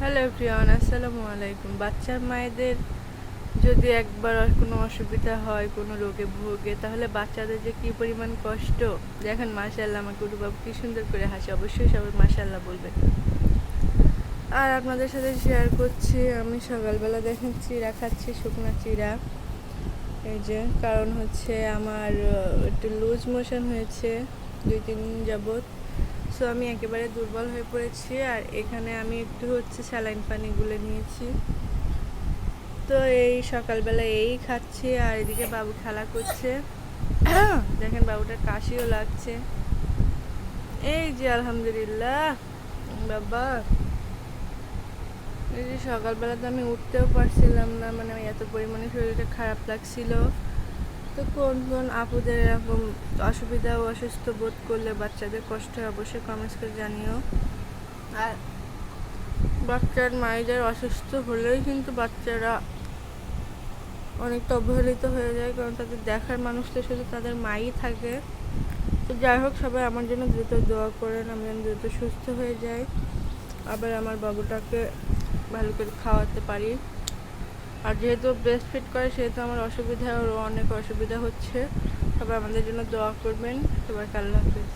Hello everyone, আসসালামু আলাইকুম। বাচ্চার মায়েদের যদি একবার আর কোনো অসুবিধা হয়, কোনো রোগে ভোগে, তাহলে বাচ্চাদের যে কী পরিমাণ কষ্ট দেখেন। মাশাআল্লাহ, আমার গুরু বাবু কী সুন্দর করে হাসে। অবশ্যই সবাই মাশাআল্লাহ বলবেন। আর আপনাদের সাথে শেয়ার করছি, আমি সকালবেলা দেখেন চিড়া খাচ্ছি, শুকনা চিড়া। এই যে কারণ হচ্ছে আমার একটু লুজ মোশন হয়েছে 2-3 দিন যাবৎ। সো আমি একেবারে দুর্বল হয়ে পড়েছি। আর এখানে আমি একটু হচ্ছে স্যালাইন পানি গুলে নিয়েছি। তো এই সকালবেলা এই খাচ্ছি। আর এদিকে বাবু খেলা করছে। দেখেন বাবুটার কাশিও লাগছে। এই যে আলহামদুলিল্লাহ বাবা। এই যে সকালবেলা তো আমি উঠতেও পারছিলাম না, মানে এত পরিমাণে শরীরটা খারাপ লাগছিল। তো কোন কোন আপুদের এরকম অসুবিধা ও অসুস্থ বোধ করলে বাচ্চাদের কষ্ট হয় অবশ্যই কমেন্টস করে জানিও। আর বাচ্চার মায়েদের অসুস্থ হলেই কিন্তু বাচ্চারা অনেকটা অবহেলিত হয়ে যায়, কারণ তাদের দেখার মানুষ তো শুধু তাদের মাই থাকে। তো যাই হোক, সবাই আমার জন্য দ্রুত দোয়া করেন, আমি যেন দ্রুত সুস্থ হয়ে যাই, আবার আমার বাবুটাকে ভালো করে খাওয়াতে পারি। আর যেহেতু ব্রেস্ট ফিড করে, সেহেতু আমার অসুবিধা, ওরও অনেক অসুবিধা হচ্ছে। সবাই আমাদের জন্য দোয়া করবেন। সবাইকে আল্লাহ হাফিজ।